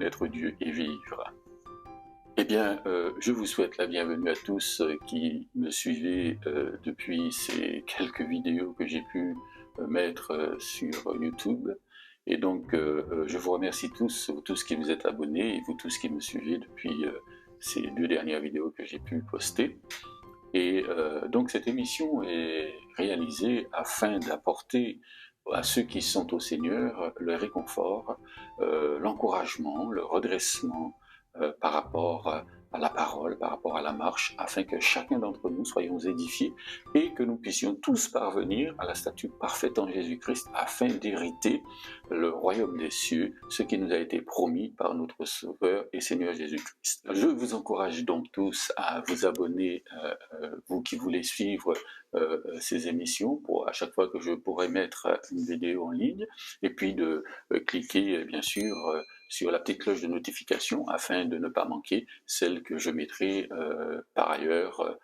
connaître Dieu et vivre. Eh bien, je vous souhaite la bienvenue à tous qui me suivez depuis ces quelques vidéos que j'ai pu mettre sur YouTube. Et donc, je vous remercie tous, vous tous qui vous êtes abonnés et vous tous qui me suivez depuis ces 2 dernières vidéos que j'ai pu poster. Et donc, cette émission est réalisée afin d'apporter à ceux qui sont au Seigneur le réconfort, l'encouragement, le redressement par rapport à la parole, par rapport à la marche, afin que chacun d'entre nous soyons édifiés et que nous puissions tous parvenir à la stature parfaite en Jésus-Christ afin d'hériter le royaume des cieux, ce qui nous a été promis par notre Sauveur et Seigneur Jésus-Christ. Je vous encourage donc tous à vous abonner, vous qui voulez suivre ces émissions, pour à chaque fois que je pourrai mettre une vidéo en ligne, et puis de cliquer bien sûr sur la petite cloche de notification afin de ne pas manquer celle que je mettrai par ailleurs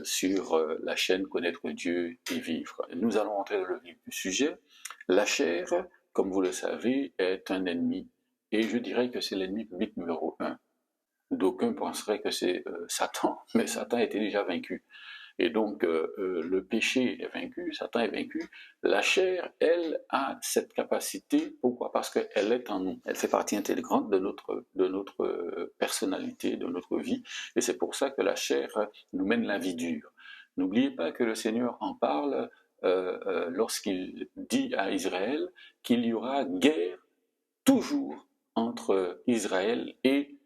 sur la chaîne Connaître Dieu et Vivre. Nous allons entrer dans le vif du sujet. La chair, comme vous le savez, est un ennemi, et je dirais que c'est l'ennemi public numéro 1. D'aucuns penseraient que c'est Satan, mais Satan était déjà vaincu. Et donc, le péché est vaincu, Satan est vaincu. La chair, elle, a cette capacité. Pourquoi? Parce qu'elle est en nous. Elle fait partie intégrante de notre personnalité, de notre vie. Et c'est pour ça que la chair nous mène la vie dure. N'oubliez pas que le Seigneur en parle lorsqu'il dit à Israël qu'il y aura guerre toujours entre Israël et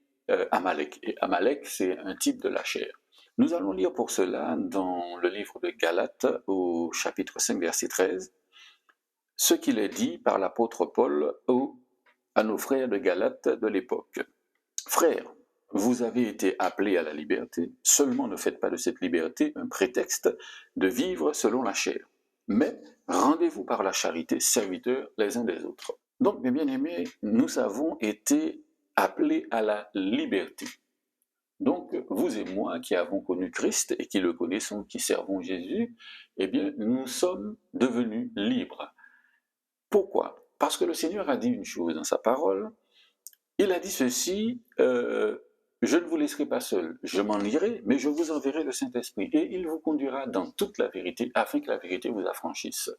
Amalek. Et Amalek, c'est un type de la chair. Nous allons lire pour cela dans le livre de Galates au chapitre 5 verset 13 ce qu'il est dit par l'apôtre Paul à nos frères de Galates de l'époque. Frères, vous avez été appelés à la liberté, seulement ne faites pas de cette liberté un prétexte de vivre selon la chair, mais rendez-vous par la charité serviteurs les uns des autres. Donc, mes bien-aimés, nous avons été appelés à la liberté. Donc, vous et moi qui avons connu Christ et qui le connaissons, qui servons Jésus, eh bien, nous sommes devenus libres. Pourquoi? Parce que le Seigneur a dit une chose dans sa parole. Il a dit ceci, je ne vous laisserai pas seul, je m'en irai, mais je vous enverrai le Saint-Esprit, et il vous conduira dans toute la vérité, afin que la vérité vous affranchisse.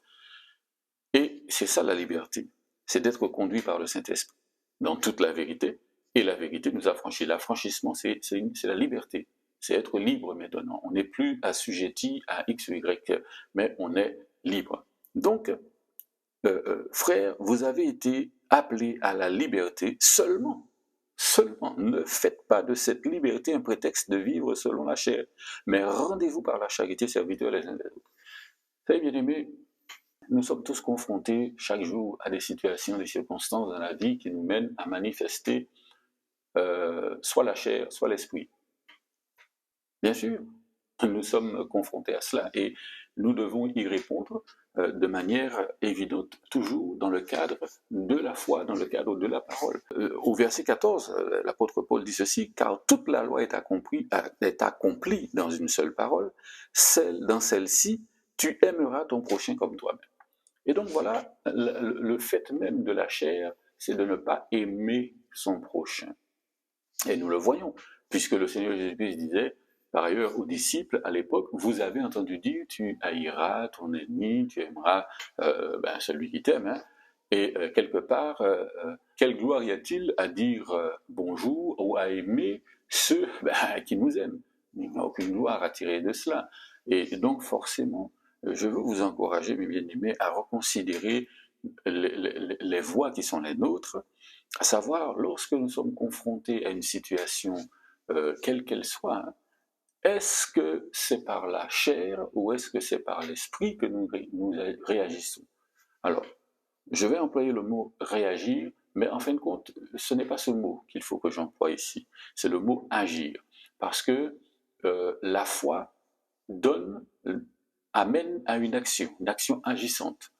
Et c'est ça la liberté, c'est d'être conduit par le Saint-Esprit, dans toute la vérité, et la vérité nous affranchit. L'affranchissement, c'est la liberté, c'est être libre maintenant. On n'est plus assujetti à X ou Y, mais on est libre. Donc, frères, vous avez été appelés à la liberté seulement. Ne faites pas de cette liberté un prétexte de vivre selon la chair, mais rendez-vous par la charité serviteurs les uns des autres. Vous savez, bien-aimés, nous sommes tous confrontés chaque jour à des situations, des circonstances dans la vie qui nous mènent à manifester soit la chair, soit l'esprit. Bien sûr, nous sommes confrontés à cela et nous devons y répondre de manière évidente, toujours dans le cadre de la foi, dans le cadre de la parole. Au verset 14, l'apôtre Paul dit ceci, « Car toute la loi est accomplie dans une seule parole, dans celle-ci, tu aimeras ton prochain comme toi-même. » Et donc voilà, le fait même de la chair, c'est de ne pas aimer son prochain. Et nous le voyons, puisque le Seigneur Jésus disait, par ailleurs aux disciples à l'époque, vous avez entendu dire, tu haïras ton ennemi, tu aimeras celui qui t'aime. Hein. Et quelque part, quelle gloire y a-t-il à dire bonjour ou à aimer ceux qui nous aiment? Il n'y a aucune gloire à tirer de cela. Et donc forcément, je veux vous encourager, mes bien-aimés, à reconsidérer les voies qui sont les nôtres, à savoir, lorsque nous sommes confrontés à une situation, quelle qu'elle soit, hein, est-ce que c'est par la chair ou est-ce que c'est par l'esprit que nous réagissons? Alors, je vais employer le mot réagir, mais en fin de compte, ce n'est pas ce mot qu'il faut que j'emploie ici, c'est le mot agir, parce que la foi amène à une action agissante.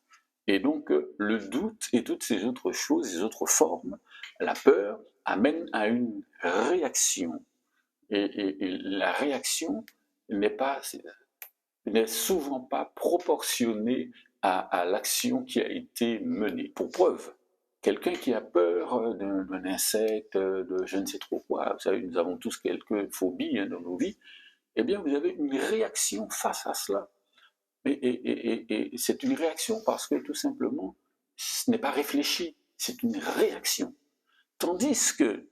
Et donc, le doute et toutes ces autres choses, ces autres formes, la peur, amènent à une réaction. Et la réaction n'est souvent pas proportionnée à l'action qui a été menée. Pour preuve, quelqu'un qui a peur d'un insecte, de je ne sais trop quoi, vous savez, nous avons tous quelques phobies dans nos vies, eh bien, vous avez une réaction face à cela. Et c'est une réaction parce que tout simplement, ce n'est pas réfléchi, c'est une réaction. Tandis que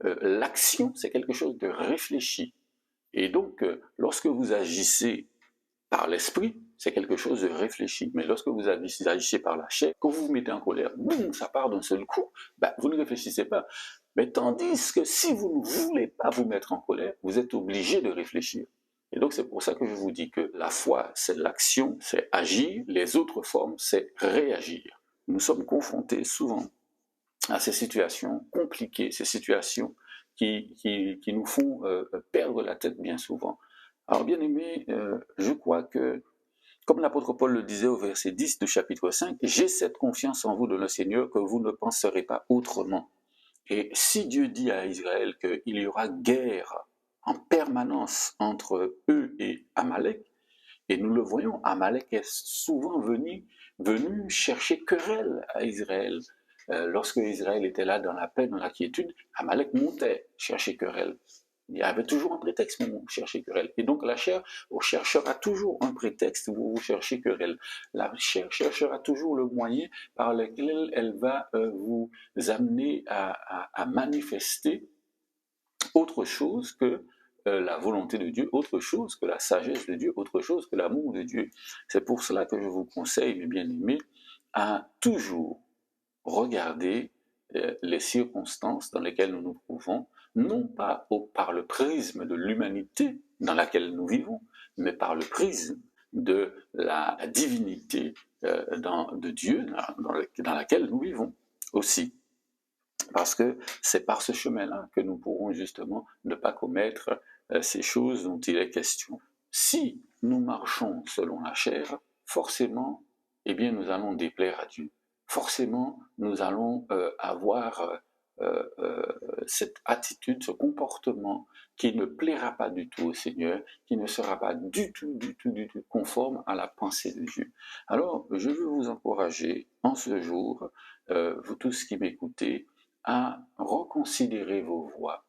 l'action, c'est quelque chose de réfléchi. Et donc, lorsque vous agissez par l'esprit, c'est quelque chose de réfléchi. Mais lorsque vous agissez par la chair, quand vous vous mettez en colère, boum, ça part d'un seul coup, ben, vous ne réfléchissez pas. Mais tandis que si vous ne voulez pas vous mettre en colère, vous êtes obligé de réfléchir. Et donc c'est pour ça que je vous dis que la foi, c'est l'action, c'est agir, les autres formes, c'est réagir. Nous sommes confrontés souvent à ces situations compliquées, ces situations qui nous font perdre la tête bien souvent. Alors bien aimé, je crois que, comme l'apôtre Paul le disait au verset 10 du chapitre 5, « J'ai cette confiance en vous de le Seigneur que vous ne penserez pas autrement. » Et si Dieu dit à Israël qu'il y aura guerre en permanence entre eux et Amalek, et nous le voyons, Amalek est souvent venu chercher querelle à Israël. Lorsque Israël était là dans la paix, dans la quiétude, Amalek montait chercher querelle. Il y avait toujours un prétexte pour chercher querelle. Et donc la chair cherchera toujours un prétexte pour vous chercher querelle. La chair cherchera toujours le moyen par lequel elle va vous amener à manifester autre chose que la volonté de Dieu, autre chose que la sagesse de Dieu, autre chose que l'amour de Dieu. C'est pour cela que je vous conseille, mes bien-aimés, à toujours regarder les circonstances dans lesquelles nous nous trouvons, non pas par le prisme de l'humanité dans laquelle nous vivons, mais par le prisme de la divinité de Dieu dans laquelle nous vivons aussi. Parce que c'est par ce chemin-là que nous pourrons justement ne pas commettre ces choses dont il est question. Si nous marchons selon la chair, forcément, eh bien, nous allons déplaire à Dieu. Forcément, nous allons avoir cette attitude, ce comportement qui ne plaira pas du tout au Seigneur, qui ne sera pas du tout conforme à la pensée de Dieu. Alors, je veux vous encourager en ce jour, vous tous qui m'écoutez, à reconsidérer vos voies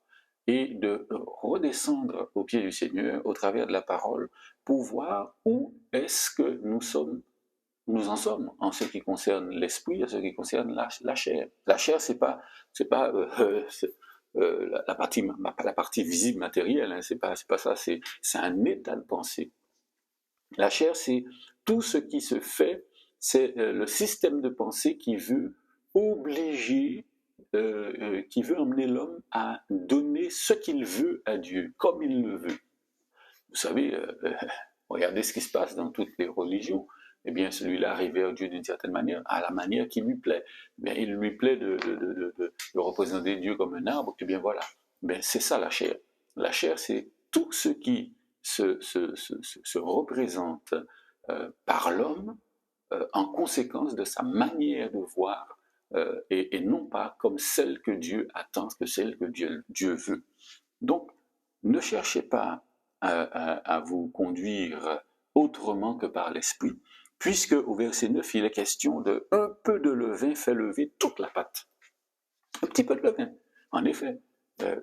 et de redescendre au pied du Seigneur au travers de la parole pour voir où est-ce que nous en sommes en ce qui concerne l'esprit, en ce qui concerne la chair. La chair, c'est pas la partie visible matérielle, hein, c'est pas ça, c'est un état de pensée. La chair, c'est tout ce qui se fait, c'est le système de pensée qui veut obliger, qui veut emmener l'homme à donner ce qu'il veut à Dieu, comme il le veut. Vous savez, regardez ce qui se passe dans toutes les religions. Eh bien, celui-là arrive vers Dieu d'une certaine manière, à la manière qui lui plaît. Eh bien, il lui plaît de représenter Dieu comme un arbre, et bien voilà. Ben, c'est ça la chair. La chair, c'est tout ce qui se représente par l'homme en conséquence de sa manière de voir et non pas comme celle que Dieu attend, que celle que Dieu veut. Donc, ne cherchez pas à vous conduire autrement que par l'esprit, puisque au verset 9, il est question de un peu de levain fait lever toute la pâte. Un petit peu de levain, en effet.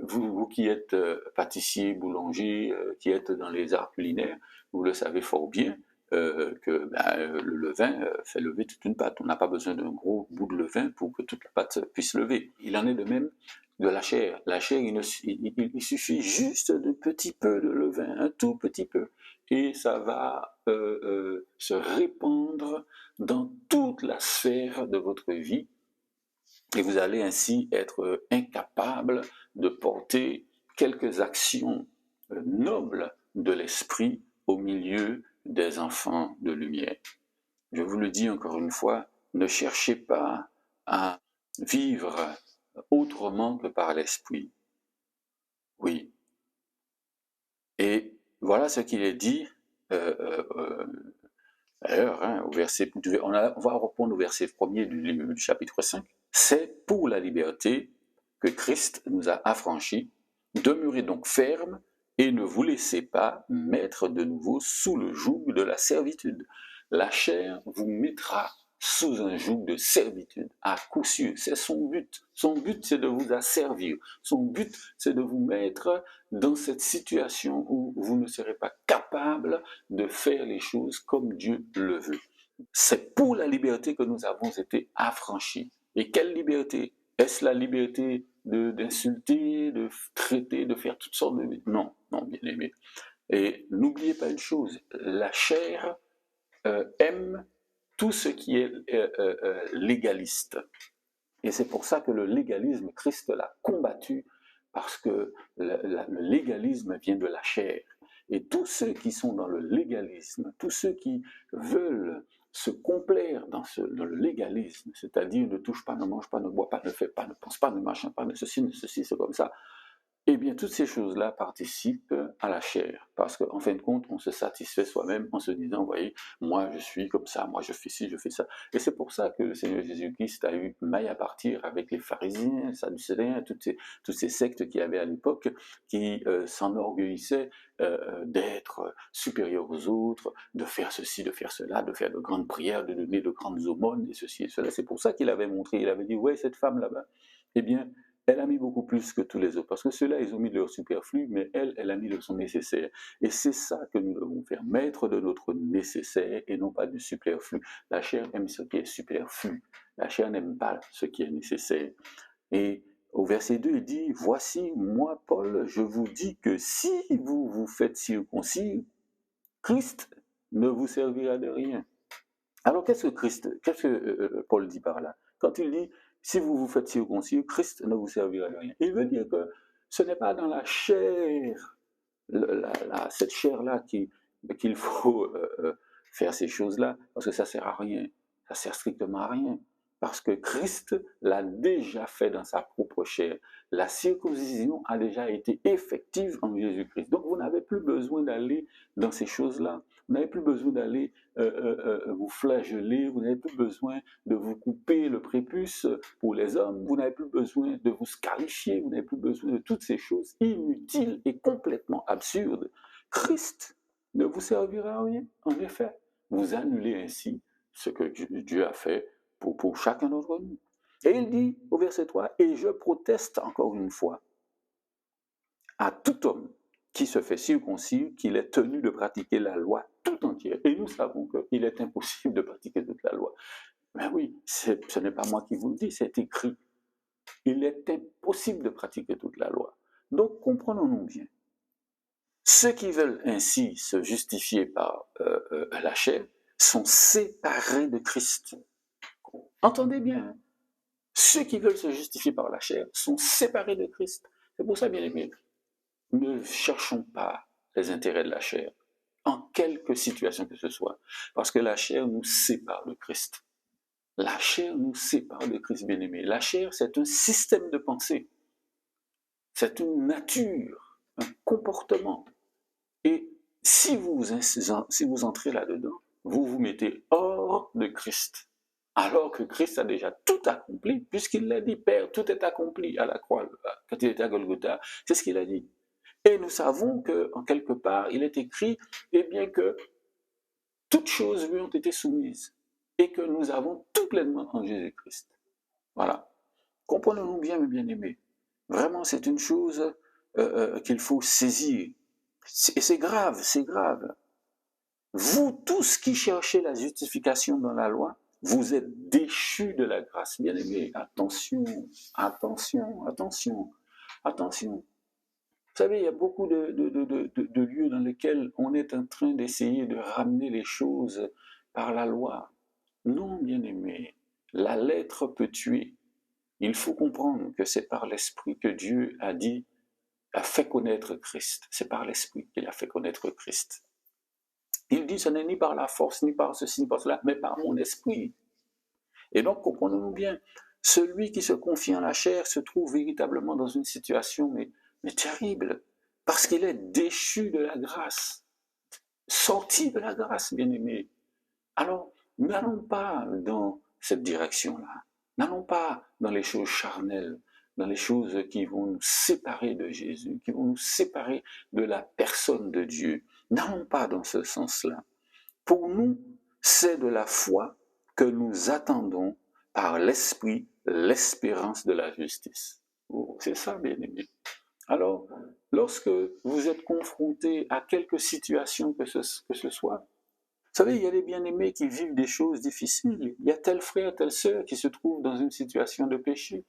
Vous qui êtes pâtissier, boulanger, qui êtes dans les arts culinaires, vous le savez fort bien que le levain fait lever toute une pâte. On n'a pas besoin d'un gros bout de levain pour que toute la pâte puisse lever. Il en est de même de la chair. La chair, il suffit juste d'un petit peu de levain, un tout petit peu, et ça va se répandre dans toute la sphère de votre vie, et vous allez ainsi être incapable de porter quelques actions nobles de l'esprit au milieu des enfants de lumière. Je vous le dis encore une fois, ne cherchez pas à vivre autrement que par l'esprit. Oui. Et voilà ce qu'il est dit. D'ailleurs, hein, on va reprendre au verset 1er du chapitre 5. C'est pour la liberté que Christ nous a affranchis. Demeurez donc fermes et ne vous laissez pas mettre de nouveau sous le joug de la servitude. La chair vous mettra sous un joug de servitude, à coup sûr. C'est son but. Son but, c'est de vous asservir. Son but, c'est de vous mettre dans cette situation où vous ne serez pas capable de faire les choses comme Dieu le veut. C'est pour la liberté que nous avons été affranchis. Et quelle liberté? Est-ce la liberté d'insulter, de traiter, de faire toutes sortes de... Non, non, bien aimé. Et n'oubliez pas une chose, la chair aime tout ce qui est légaliste. Et c'est pour ça que le légalisme, Christ l'a combattu, parce que le légalisme vient de la chair. Et tous ceux qui sont dans le légalisme, tous ceux qui veulent se complaire dans le légalisme, c'est-à-dire ne touche pas, ne mange pas, ne boit pas, ne fait pas, ne pense pas, ne machin pas, ne ceci, c'est comme ça, eh bien, toutes ces choses-là participent à la chair, parce qu'en fin de compte, on se satisfait soi-même en se disant, vous voyez, moi je suis comme ça, moi je fais ci, je fais ça. Et c'est pour ça que le Seigneur Jésus-Christ a eu maille à partir avec les pharisiens, les sadducéens, toutes ces sectes qu'il y avait à l'époque, qui s'enorgueillissaient d'être supérieurs aux autres, de faire ceci, de faire cela, de faire de grandes prières, de donner de grandes aumônes, et ceci et cela. C'est pour ça qu'il avait montré, il avait dit, ouais, cette femme là-bas, eh bien, elle a mis beaucoup plus que tous les autres, parce que ceux-là, ils ont mis de leur superflu, mais elle a mis de son nécessaire. Et c'est ça que nous devons faire, mettre de notre nécessaire et non pas du superflu. La chair aime ce qui est superflu, la chair n'aime pas ce qui est nécessaire. Et au verset 2, il dit, « Voici, moi, Paul, je vous dis que si vous vous faites circoncire, Christ ne vous servira de rien. » Alors qu'est-ce que Paul dit par là? Quand il dit, si vous vous faites circoncire, Christ ne vous servira de rien. Il veut dire que ce n'est pas dans la chair, cette chair-là qu'il faut faire ces choses-là, parce que ça ne sert à rien, ça sert strictement à rien. Parce que Christ l'a déjà fait dans sa propre chair. La circoncision a déjà été effective en Jésus-Christ. Donc vous n'avez plus besoin d'aller dans ces choses-là. Vous n'avez plus besoin d'aller vous flageller, vous n'avez plus besoin de vous couper le prépuce pour les hommes, vous n'avez plus besoin de vous scarifier, vous n'avez plus besoin de toutes ces choses inutiles et complètement absurdes. Christ ne vous servira à rien, en effet. Vous annulez ainsi ce que Dieu a fait pour chacun d'entre nous. Et il dit au verset 3, « Et je proteste encore une fois à tout homme qui se fait circoncire qu'il est tenu de pratiquer la loi tout entière. » Et nous savons qu'il est impossible de pratiquer toute la loi. Mais oui, ce n'est pas moi qui vous le dis, c'est écrit. Il est impossible de pratiquer toute la loi. Donc comprenons-nous bien. Ceux qui veulent ainsi se justifier par la chair sont séparés de Christ. Entendez bien, ceux qui veulent se justifier par la chair sont séparés de Christ. C'est pour ça, bien aimé, ne cherchons pas les intérêts de la chair, en quelque situation que ce soit, parce que la chair nous sépare de Christ. La chair nous sépare de Christ, bien aimé. La chair, c'est un système de pensée, c'est une nature, un comportement. Et si vous entrez là-dedans, vous vous mettez hors de Christ. Alors que Christ a déjà tout accompli, puisqu'il l'a dit, Père, tout est accompli à la croix, quand il était à Golgotha, c'est ce qu'il a dit. Et nous savons qu'en quelque part, il est écrit, eh bien que toutes choses lui ont été soumises, et que nous avons tout pleinement en Jésus-Christ. Voilà. Comprenons-nous bien, mes bien-aimés. Vraiment, c'est une chose qu'il faut saisir. Et c'est grave, c'est grave. Vous tous qui cherchez la justification dans la loi, vous êtes déchus de la grâce, bien-aimés. Attention, attention, attention, attention. Vous savez, il y a beaucoup de lieux dans lesquels on est en train d'essayer de ramener les choses par la loi. Non, bien-aimés, la lettre peut tuer. Il faut comprendre que c'est par l'Esprit que Dieu a fait connaître Christ. C'est par l'Esprit qu'il a fait connaître Christ. Il dit, ce n'est ni par la force, ni par ceci, ni par cela, mais par mon esprit. Et donc, comprenons-nous bien, celui qui se confie en la chair se trouve véritablement dans une situation mais terrible, parce qu'il est déchu de la grâce, sorti de la grâce, bien-aimé. Alors, n'allons pas dans cette direction-là, n'allons pas dans les choses charnelles, dans les choses qui vont nous séparer de Jésus, qui vont nous séparer de la personne de Dieu. N'allons pas dans ce sens-là. Pour nous, c'est de la foi que nous attendons par l'Esprit l'espérance de la justice. Oh, c'est ça, bien-aimés. Alors, lorsque vous êtes confronté à quelque situation que ce soit, vous savez, il y a des bien-aimés qui vivent des choses difficiles. Il y a tel frère, telle sœur qui se trouve dans une situation de péché.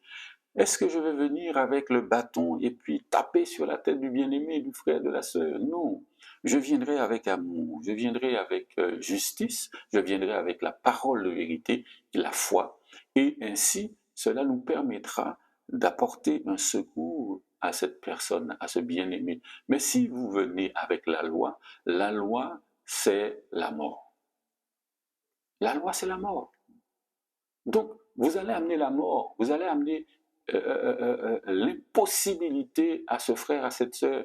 Est-ce que je vais venir avec le bâton et puis taper sur la tête du bien-aimé, du frère, de la sœur? Non. Je viendrai avec amour, je viendrai avec justice, je viendrai avec la parole de vérité, la foi. Et ainsi, cela nous permettra d'apporter un secours à cette personne, à ce bien-aimé. Mais si vous venez avec la loi, c'est la mort. La loi, c'est la mort. Donc, vous allez amener la mort, vous allez amener l'impossibilité à ce frère, à cette sœur,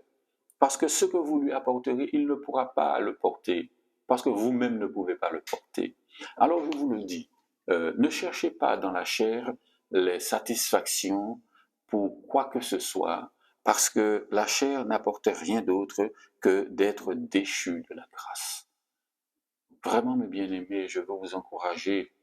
parce que ce que vous lui apporterez, il ne pourra pas le porter, parce que vous-même ne pouvez pas le porter. Alors, je vous le dis, ne cherchez pas dans la chair les satisfactions pour quoi que ce soit, parce que la chair n'apporte rien d'autre que d'être déchu de la grâce. Vraiment, mes bien-aimés, je veux vous encourager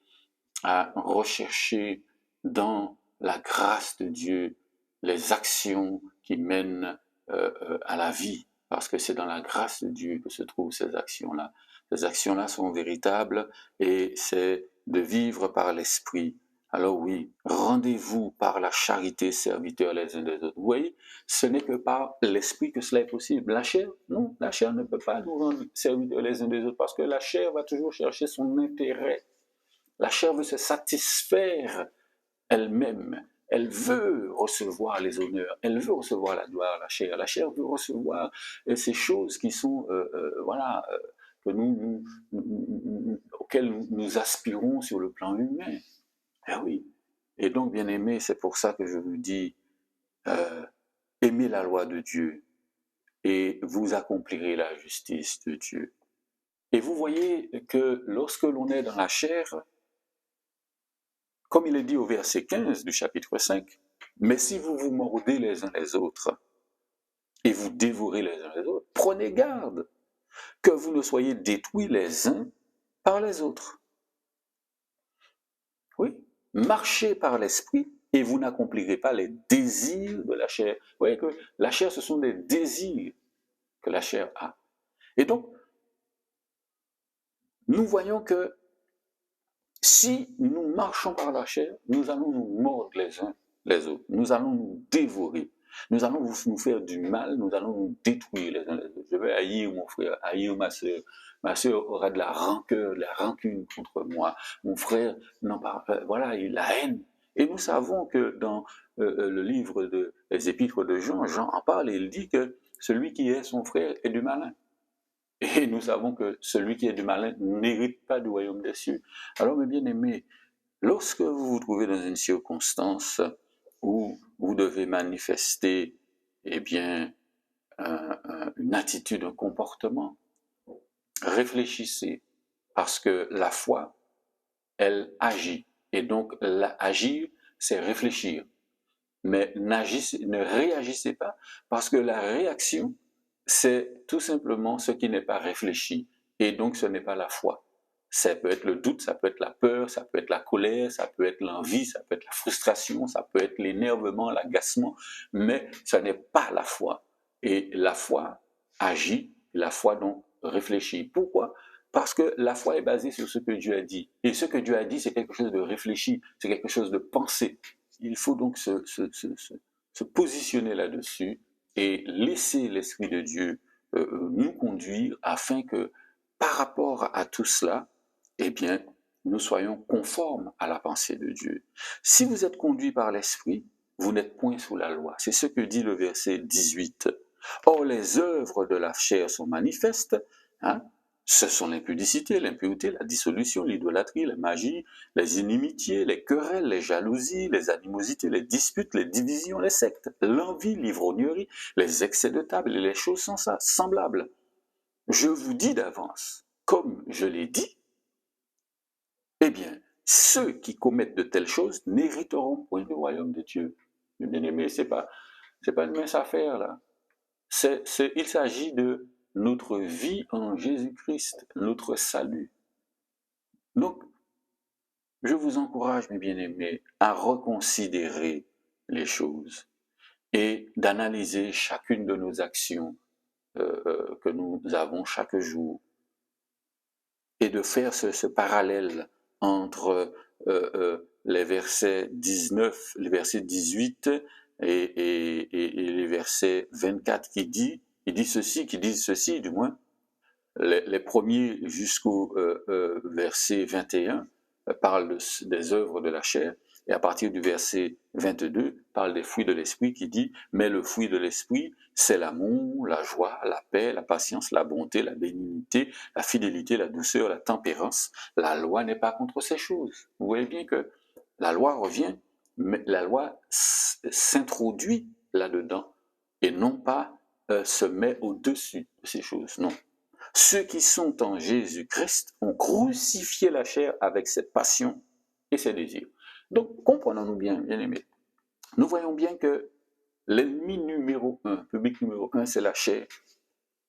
à rechercher dans la grâce de Dieu les actions qui mènent à la vie, parce que c'est dans la grâce de Dieu que se trouvent ces actions-là. Ces actions-là sont véritables et c'est de vivre par l'Esprit. Alors oui, rendez-vous par la charité, serviteurs les uns des autres. Vous voyez, ce n'est que par l'Esprit que cela est possible. La chair, non, la chair ne peut pas nous rendre serviteurs les uns des autres, parce que la chair va toujours chercher son intérêt. La chair veut se satisfaire elle-même. Elle veut recevoir les honneurs, elle veut recevoir la gloire, la chair. La chair veut recevoir ces choses qui sont, que auxquelles nous aspirons sur le plan humain. Eh oui. Et donc, bien aimé, c'est pour ça que je vous dis, aimez la loi de Dieu et vous accomplirez la justice de Dieu. Et vous voyez que lorsque l'on est dans la chair, comme il est dit au verset 15 du chapitre 5, « Mais si vous vous mordez les uns les autres et vous dévorez les uns les autres, prenez garde que vous ne soyez détruits les uns par les autres. » Oui, marchez par l'esprit et vous n'accomplirez pas les désirs de la chair. Vous voyez que la chair, ce sont des désirs que la chair a. Et donc, nous voyons que si nous marchons par la chair, nous allons nous mordre les uns les autres, nous allons nous dévorer, nous allons nous faire du mal, nous allons nous détruire les uns les autres. Je vais haïr mon frère, haïr ma soeur aura de la rancœur, de la rancune contre moi, mon frère, non, voilà, il a la haine. Et nous savons que dans le livre des épîtres de Jean, Jean en parle et il dit que celui qui est son frère est du malin. Et nous savons que celui qui est du malin n'hérite pas du royaume des cieux. Alors, mes bien-aimés, lorsque vous vous trouvez dans une circonstance où vous devez manifester, eh bien, une attitude, un comportement, réfléchissez, parce que la foi, elle agit. Et donc, agir, c'est réfléchir. Mais ne réagissez pas, parce que la réaction, c'est tout simplement ce qui n'est pas réfléchi, et donc ce n'est pas la foi. Ça peut être le doute, ça peut être la peur, ça peut être la colère, ça peut être l'envie, ça peut être la frustration, ça peut être l'énervement, l'agacement, mais ce n'est pas la foi. Et la foi agit, la foi donc réfléchit. Pourquoi? Parce que la foi est basée sur ce que Dieu a dit. Et ce que Dieu a dit, c'est quelque chose de réfléchi, c'est quelque chose de pensé. Il faut donc se positionner là-dessus et laisser l'Esprit de Dieu nous conduire afin que, par rapport à tout cela, eh bien, nous soyons conformes à la pensée de Dieu. Si vous êtes conduit par l'Esprit, vous n'êtes point sous la loi. C'est ce que dit le verset 18. Or, les œuvres de la chair sont manifestes, ce sont l'impudicité, l'impureté, la dissolution, l'idolâtrie, la magie, les inimitiés, les querelles, les jalousies, les animosités, les disputes, les divisions, les sectes, l'envie, l'ivrognerie, les excès de table et les choses semblables. Je vous dis d'avance, comme je l'ai dit, eh bien, ceux qui commettent de telles choses n'hériteront point du royaume de Dieu. Bien aimé, c'est pas une mince affaire là. Il s'agit de notre vie en Jésus-Christ, notre salut. Donc, je vous encourage, mes bien-aimés, à reconsidérer les choses et d'analyser chacune de nos actions que nous avons chaque jour et de faire ce parallèle entre les versets 19, les versets 18 et les versets 24 qui disent ceci du moins, les premiers jusqu'au verset 21 parlent des œuvres de la chair, et à partir du verset 22 parle des fruits de l'esprit qui dit « Mais le fruit de l'esprit, c'est l'amour, la joie, la paix, la patience, la bonté, la bénignité, la fidélité, la douceur, la tempérance. La loi n'est pas contre ces choses. » Vous voyez bien que la loi revient, mais la loi s'introduit là-dedans et non pas se met au-dessus de ces choses. Non. Ceux qui sont en Jésus-Christ ont crucifié la chair avec ses passions et ses désirs. Donc, comprenons-nous bien, bien-aimés. Nous voyons bien que l'ennemi numéro un, public numéro un, c'est la chair.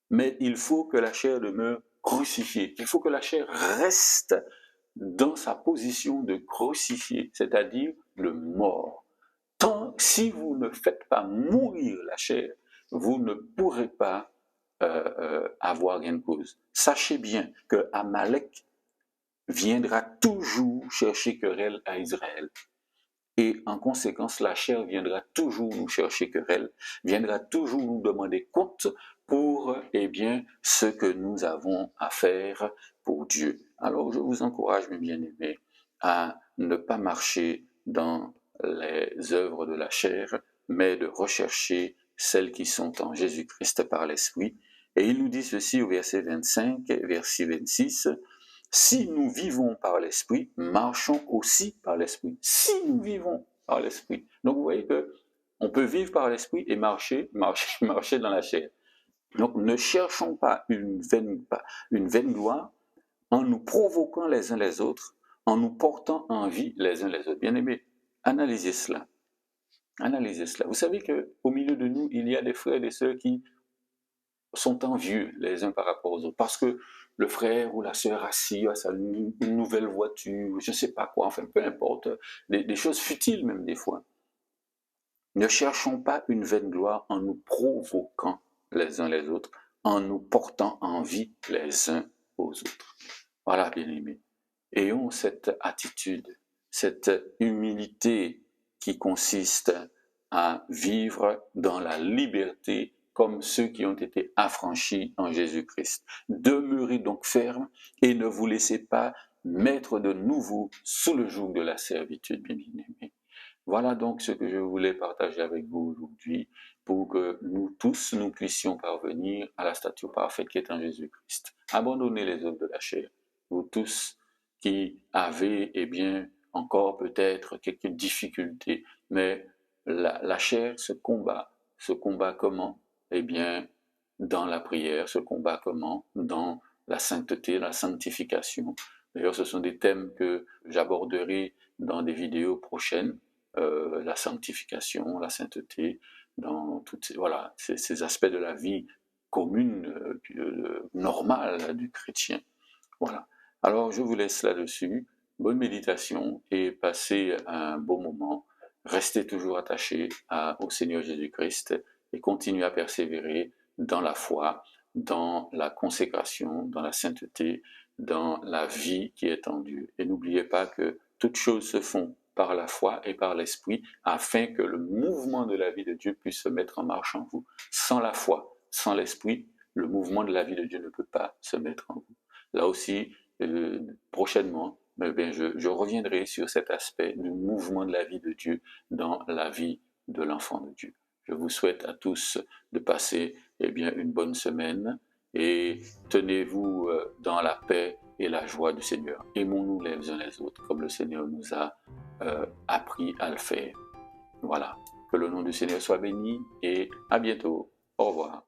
Mais il faut que la chair demeure crucifiée. Il faut que la chair reste dans sa position de crucifié, c'est-à-dire le mort. Tant si vous ne faites pas mourir la chair, vous ne pourrez pas avoir gain de cause. Sachez bien que Amalek viendra toujours chercher querelle à Israël. Et en conséquence, la chair viendra toujours nous chercher querelle, viendra toujours nous demander compte pour ce que nous avons à faire pour Dieu. Alors je vous encourage, mes bien-aimés, à ne pas marcher dans les œuvres de la chair, mais de rechercher celles qui sont en Jésus-Christ par l'Esprit. Et il nous dit ceci au verset 25, verset 26, « Si nous vivons par l'Esprit, marchons aussi par l'Esprit. » Si nous vivons par l'Esprit. Donc vous voyez que on peut vivre par l'Esprit et marcher dans la chair. Donc ne cherchons pas une vaine gloire en nous provoquant les uns les autres, en nous portant en vie les uns les autres. Bien-aimés, analysez cela. Analysez cela. Vous savez qu'au milieu de nous, il y a des frères et des sœurs qui sont envieux les uns par rapport aux autres. Parce que le frère ou la sœur assis à une nouvelle voiture, je ne sais pas quoi, enfin peu importe, des choses futiles même des fois. Ne cherchons pas une vaine gloire en nous provoquant les uns les autres, en nous portant en vie les uns aux autres. Voilà, bien-aimés. Ayons cette attitude, cette humilité qui consiste à vivre dans la liberté comme ceux qui ont été affranchis en Jésus-Christ. Demeurez donc fermes et ne vous laissez pas mettre de nouveau sous le joug de la servitude, bien-aimés. Voilà donc ce que je voulais partager avec vous aujourd'hui pour que nous tous, nous puissions parvenir à la stature parfaite qui est en Jésus-Christ. Abandonnez les œuvres de la chair. Vous tous qui avez, encore peut-être quelques difficultés, mais la chair se combat. Se combat comment? Dans la prière, se combat comment? Dans la sainteté, la sanctification. D'ailleurs, ce sont des thèmes que j'aborderai dans des vidéos prochaines. La sanctification, la sainteté, dans toutes ces aspects de la vie commune, normale du chrétien. Voilà. Alors je vous laisse là-dessus. Bonne méditation et passez un beau moment. Restez toujours attachés au Seigneur Jésus-Christ et continuez à persévérer dans la foi, dans la consécration, dans la sainteté, dans la vie qui est en Dieu. Et n'oubliez pas que toutes choses se font par la foi et par l'esprit, afin que le mouvement de la vie de Dieu puisse se mettre en marche en vous. Sans la foi, sans l'esprit, le mouvement de la vie de Dieu ne peut pas se mettre en vous. Là aussi, prochainement, je reviendrai sur cet aspect du mouvement de la vie de Dieu dans la vie de l'enfant de Dieu. Je vous souhaite à tous de passer une bonne semaine et tenez-vous dans la paix et la joie du Seigneur. Aimons-nous les uns les autres comme le Seigneur nous a appris à le faire. Voilà. Que le nom du Seigneur soit béni et à bientôt. Au revoir.